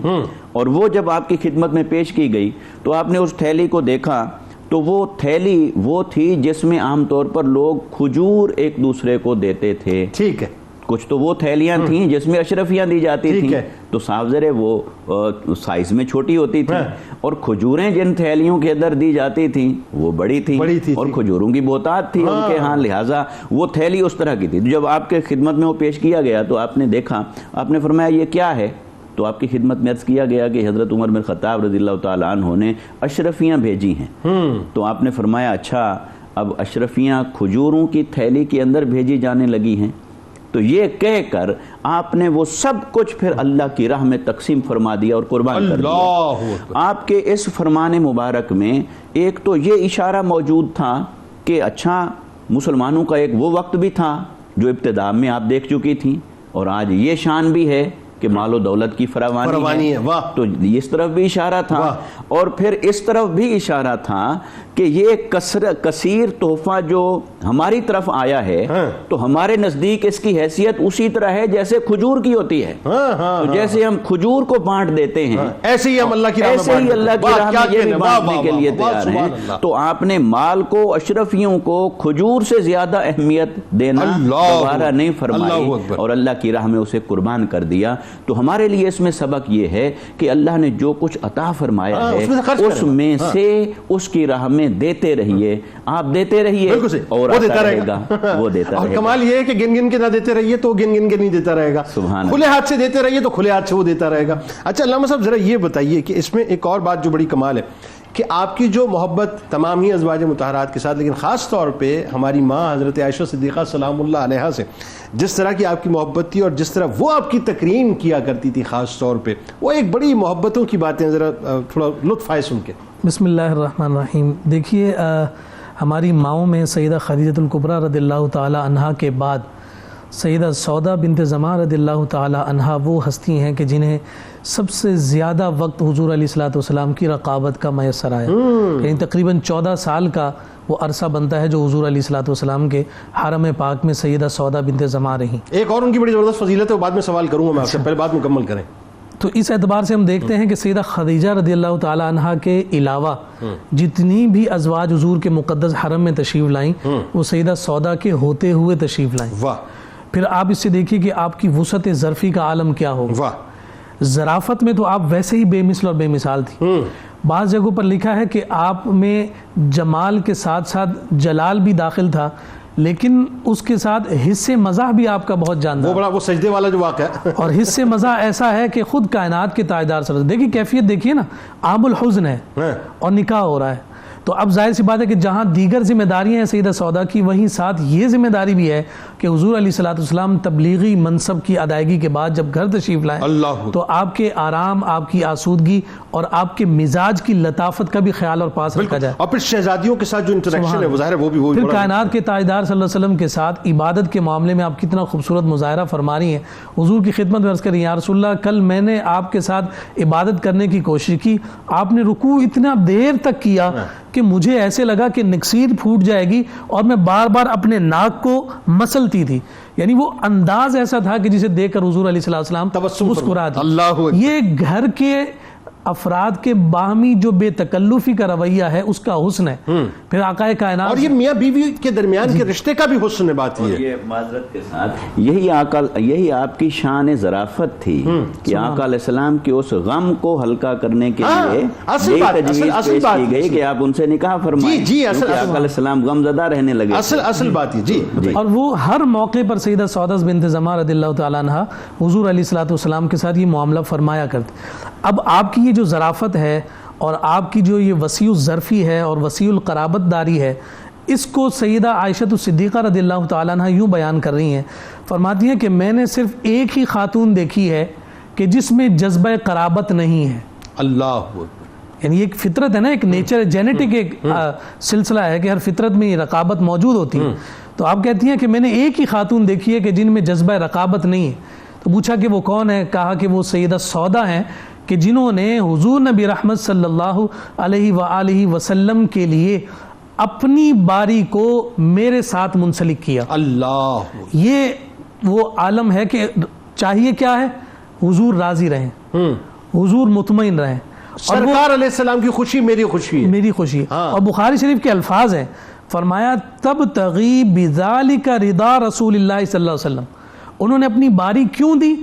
اور وہ جب آپ کی خدمت میں پیش کی گئی تو آپ نے اس تھیلی کو دیکھا تو وہ تھیلی وہ تھی جس میں عام طور پر لوگ کھجور ایک دوسرے کو دیتے تھے. ٹھیک ہے. کچھ تو وہ تھیلیاں تھیں جس میں اشرفیاں دی جاتی تھیں, تو صاف ذرے وہ سائز میں چھوٹی ہوتی تھیں, اور کھجوریں جن تھیلیوں کے اندر دی جاتی تھیں وہ بڑی تھیں, اور کھجوروں کی بہتات تھی ان کے ہاں, لہٰذا وہ تھیلی اس طرح کی تھی. جب آپ کے خدمت میں وہ پیش کیا گیا تو آپ نے دیکھا, آپ نے فرمایا یہ کیا ہے؟ تو آپ کی خدمت میں عرض کیا گیا کہ حضرت عمر بن خطاب رضی اللہ تعالیٰ عنہ نے اشرفیاں بھیجی ہیں. تو آپ نے فرمایا اچھا, اب اشرفیاں کھجوروں کی تھیلی کے اندر بھیجی جانے لگی ہیں. تو یہ کہہ کر آپ نے وہ سب کچھ پھر اللہ کی راہ میں تقسیم فرما دیا اور قربان کر دیا. آپ کے اس فرمان مبارک میں ایک تو یہ اشارہ موجود تھا کہ اچھا مسلمانوں کا ایک وہ وقت بھی تھا جو ابتدا میں آپ دیکھ چکی تھیں, اور آج یہ شان بھی ہے کہ مال و دولت کی فراوانی ہے. تو اس طرف بھی اشارہ تھا, اور پھر اس طرف بھی اشارہ تھا کہ یہ کثیر تحفہ جو ہماری طرف آیا ہے تو ہمارے نزدیک اس کی حیثیت اسی طرح ہے جیسے کھجور کی ہوتی ہے. تو جیسے ہم کھجور کو بانٹ دیتے ہیں ایسے ہی ہم اللہ کی راہ میں یہ بھی بانٹنے کے لیے تیار ہیں. تو آپ نے مال کو, اشرفیوں کو کھجور سے زیادہ اہمیت دینا دوبارہ نہیں فرمائی, اور اللہ کی راہ میں اسے قربان کر دیا. تو ہمارے لیے اس میں سبق یہ ہے کہ اللہ نے جو کچھ عطا فرمایا ہے اس میں سے اس کی راہ میں دیتے رہیے, آپ دیتے رہیے اور دیتا رہے گا, وہ دیتا رہے گا. اور کمال یہ ہے کہ گن گن کے نہ دیتے رہیے تو گن گن کے نہیں دیتا رہے گا, کھلے ہاتھ سے دیتے رہیے تو کھلے ہاتھ سے وہ دیتا رہے گا. اچھا علامہ صاحب ذرا یہ بتائیے کہ اس میں ایک اور بات جو بڑی کمال ہے کہ آپ کی جو محبت تمام ہی ازواج مطہرات کے ساتھ، لیکن خاص طور پہ ہماری ماں حضرت عائشہ صدیقہ سلام اللہ علیہا سے جس طرح کی آپ کی محبت تھی اور جس طرح وہ آپ کی تکریم کیا کرتی تھی خاص طور پہ، وہ ایک بڑی محبتوں کی باتیں، ذرا تھوڑا لطف آئے سن کے۔ بسم اللہ الرحمن الرحیم۔ دیکھیے ہماری ماؤں میں سیدہ خدیجۃ الکبریٰ رضی اللہ تعالی عنہا کے بعد سیدہ سودا بنت زمعہ رضی اللہ تعالی عنہا وہ ہستی ہیں کہ جنہیں سب سے زیادہ وقت حضور علیہ الصلوۃ والسلام کی رقابت کا میسر آیا، یعنی تقریباً 14 سال کا وہ عرصہ بنتا ہے جو حضور علیہ الصلوۃ والسلام کے حرم پاک میں سیدہ سودا بنت زمعہ رہیں۔ ایک اور ان کی بڑی زبردست فضیلت ہے، وہ بعد میں سوال کروں گا میں آپ سے، پہلے بات مکمل کریں۔ تو اس اعتبار سے ہم دیکھتے ہیں کہ سیدہ خدیجہ رضی اللہ تعالی عنہا کے علاوہ جتنی بھی ازواج حضور کے مقدس حرم میں تشریف لائیں وہ سیدہ سودا کے ہوتے ہوئے تشریف لائیں۔ واہ، پھر آپ اس سے دیکھیے کہ آپ کی وسعت ظرفی کا عالم کیا ہوگا۔ واہ، ظرافت میں تو آپ ویسے ہی بے مثل اور بے مثال تھی۔ بعض جگہوں پر لکھا ہے کہ آپ میں جمال کے ساتھ ساتھ جلال بھی داخل تھا، لیکن اس کے ساتھ حص مزاح بھی آپ کا بہت جاندار، وہ بڑا وہ سجدے والا جو واقعہ ہے، اور حص مزاح ایسا ہے کہ خود کائنات کے تاجدار صلی اللہ علیہ وسلم، دیکھیے کیفیت دیکھیے نا، عام الحزن ہے اور نکاح ہو رہا ہے، تو اب ظاہر سی بات ہے کہ جہاں دیگر ذمہ داریاں ہیں سیدہ سودا کی، وہیں ساتھ یہ ذمہ داری بھی ہے کہ حضور علیہ الصلوۃ والسلام تبلیغی منصب کی ادائیگی کے بعد جب گھر تشریف لائیں تو آپ کے آرام، آپ کی آسودگی اور آپ کے مزاج کی لطافت کا بھی خیال اور پاس رکھا جائے۔ اور پھر شہزادیوں کے ساتھ جو انٹریکشن ہے وہ ظاہر ہے وہ بھی پھر کائنات کے تاجدار صلی اللہ علیہ وسلم کے ساتھ عبادت کے معاملے میں آپ کتنا خوبصورت مظاہرہ فرما رہی ہیں۔ حضور کی خدمت میں عرض کر رہی ہیں، یا رسول اللہ کل میں نے آپ کے ساتھ عبادت کرنے کی کوشش کی، آپ نے رکوع اتنا دیر تک کیا کہ مجھے ایسے لگا کہ نکسیر پھوٹ جائے گی اور میں بار بار اپنے ناک کو مسلتی تھی، یعنی وہ انداز ایسا تھا کہ جسے دیکھ کر حضور علیہ السلام مسکرا دی۔ یہ گھر کے افراد کے باہمی جو بے تکلفی کا رویہ ہے اس کا حسن ہے۔ پھر آقا کائنات اور یہ میاں بیوی کے درمیان کے رشتے کا بھی حسن ہے، بات یہ یہ معذرت کے ساتھ یہی آپ کی شان ظرافت تھی کہ آقا علیہ السلام کی اس غم کو ہلکا کرنے کے لیے یہ تجویز پیش کی گئی کہ آپ ان سے نکاح فرمائیں، کیونکہ آقا علیہ السلام غم زدہ رہنے لگے۔ اصل بات یہ جی، اور وہ ہر موقع پر سیدہ سودا بنت زمعہ رضی اللہ تعالی عنہا حضور علیہ الصلوۃ والسلام کے ساتھ یہ معاملہ فرمایا کرتے۔ اب آپ کی یہ جو ظرافت ہے اور آپ کی جو یہ وسیع الظرفی ہے اور وسیع القرابت داری ہے، اس کو سیدہ عائشہ صدیقہ رضی اللہ تعالیٰ عنہ یوں بیان کر رہی ہیں، فرماتی ہیں کہ میں نے صرف ایک ہی خاتون دیکھی ہے کہ جس میں جذبہ قرابت نہیں ہے۔ اللہ، یعنی ایک فطرت ہے نا، ایک نیچر جینیٹک ایک سلسلہ ہے کہ ہر فطرت میں یہ رقابت موجود ہوتی ہے، تو آپ کہتی ہیں کہ میں نے ایک ہی خاتون دیکھی ہے کہ جن میں جذبہ رقابت نہیں ہے۔ تو پوچھا کہ وہ کون ہے؟ کہا کہ وہ سیدہ سودا ہیں کہ جنہوں نے حضور نبی رحمت صلی اللہ علیہ وآلہ وسلم کے لیے اپنی باری کو میرے ساتھ منسلک کیا۔ اللہ، یہ وہ عالم ہے کہ چاہیے کیا ہے؟ حضور راضی رہیں، حضور مطمئن رہیں، سرکار علیہ السلام کی خوشی میری خوشی ہے، میری خوشی۔ اور بخاری شریف کے الفاظ ہیں، فرمایا تب تغی بذالک رضا رسول اللہ صلی اللہ علیہ وسلم، انہوں نے اپنی باری کیوں دی؟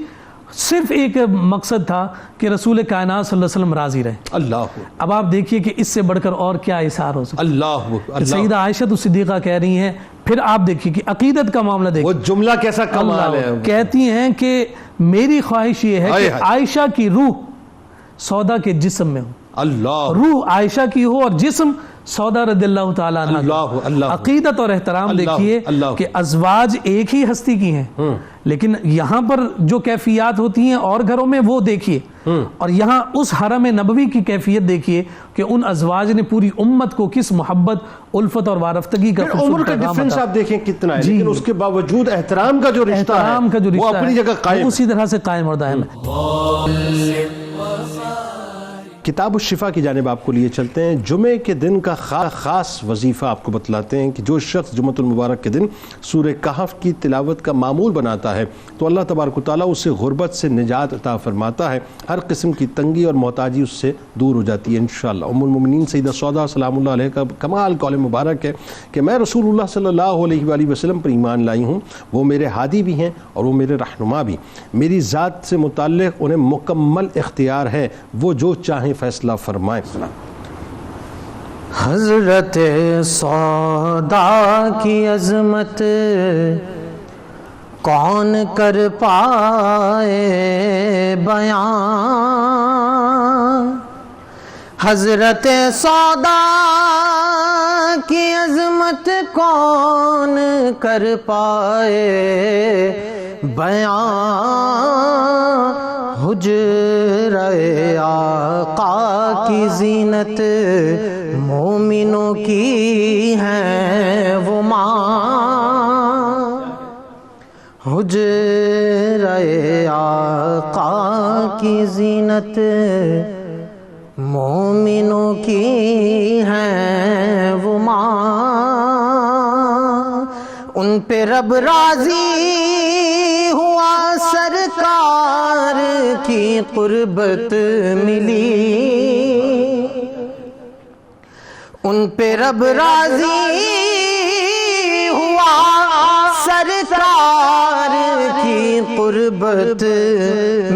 صرف ایک مقصد تھا کہ رسول کائنات صلی اللہ علیہ وسلم راضی رہے۔ اللہ، اب آپ دیکھیے کہ اس سے بڑھ کر اور کیا اظہار ہو سکتا ہے۔ اللہ، سیدہ عائشہ صدیقہ کہہ رہی ہیں، پھر آپ دیکھیے کہ عقیدت کا معاملہ دیکھیے، وہ جملہ کیسا کمال ہے، کہتی ہیں کہ میری خواہش یہ ہے کہ عائشہ کی روح سودا کے جسم میں ہو، اللہ، روح عائشہ کی ہو اور جسم سودا رضی اللہ تعالیٰ عنہ۔ عقیدت اور احترام دیکھیے کہ ازواج ایک ہی ہستی کی ہیں، لیکن یہاں پر جو کیفیات ہوتی ہیں اور گھروں میں وہ دیکھیے، اور یہاں اس حرم نبوی کی کیفیت دیکھیے کہ ان ازواج نے پوری امت کو کس محبت، الفت اور وارفتگی کا عمر کا ڈیفرنس آپ دیکھیں کتنا ہے، لیکن اس کے باوجود احترام کا جو رشتہ ہے وہ اپنی جگہ قائم، اسی طرح سے قائم اور دائم ہے۔ کتاب الشفا کی جانب آپ کو لیے چلتے ہیں۔ جمعے کے دن کا خاص وظیفہ آپ کو بتلاتے ہیں کہ جو شخص جمعۃ المبارک کے دن سورہ کہف کی تلاوت کا معمول بناتا ہے تو اللہ تبارک و تعالیٰ اسے غربت سے نجات عطا فرماتا ہے، ہر قسم کی تنگی اور محتاجی اس سے دور ہو جاتی ہے انشاءاللہ۔ ام المومنین سیدہ سودا سلام اللہ علیہ کا کمال قول مبارک ہے کہ میں رسول اللہ صلی اللہ علیہ وآلہ وسلم پر ایمان لائی ہوں، وہ میرے ہادی بھی ہیں اور وہ میرے رہنما بھی، میری ذات سے متعلق انہیں مکمل اختیار ہے، وہ جو چاہیں فیصلہ فرمائیں۔ حضرت سودا کی عظمت کون کر پائے بیان، حضرت سودا کی عظمت کون کر پائے بیان، حجرہ آقا کی زینت مومنوں کی ہے وہ ماں، حجرہ آقا کی زینت مومنوں کی ہے وہ ماں، ان پہ رب راضی ہوا سرکار کی قربت ملی، ان پہ رب راضی ہوا سرکار کی قربت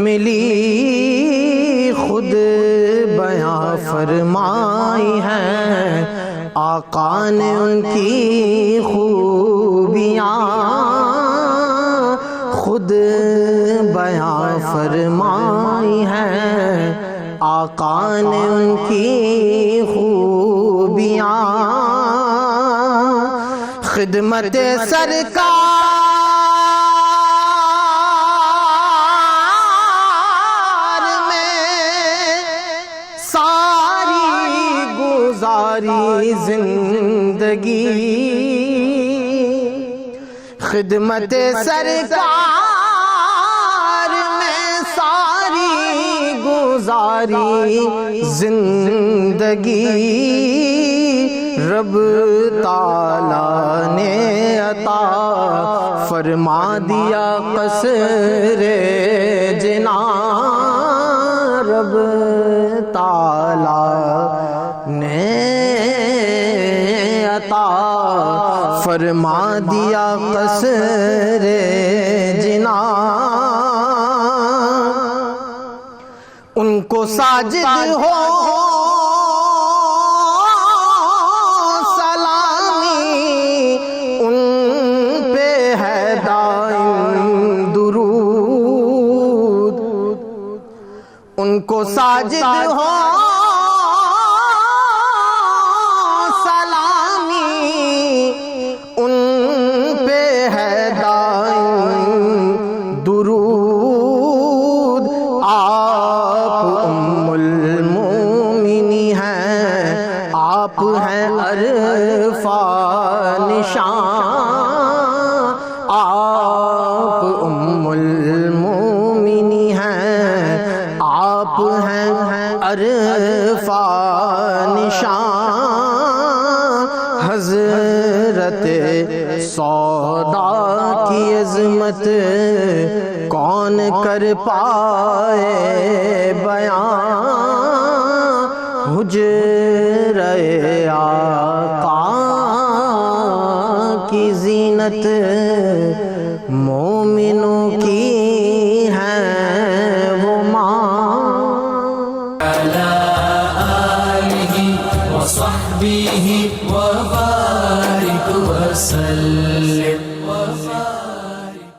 ملی، خود بیاں فرمائی ہے آقا نے ان کی خوبیاں، خود بیاں فرمائی ہے آقا نے ان کی خوبیاں، خدمت سرکار ساری زندگی، خدمت سرکار میں ساری گزاری زندگی، رب تعالی نے عطا فرما دیا قصر جناں، رب تعالی نے عطا فرما دیا قصر جناں، ان کو ساجد ہو سلامی، ان پہ ہے دائم درود، ان کو ساجد ہو درود، آپ ام المومنی ہیں، آپ ہیں عرفہ نشان، آپ ام المومنی ہیں، آپ ہیں عرفہ نشان، حضرت سودا کی عظمت کون کر پائے بیان، حجرہ آقا کی زینت مومنوں کی ہے وہ ماں، علی آلہ وصحبہ وبارک وسلم۔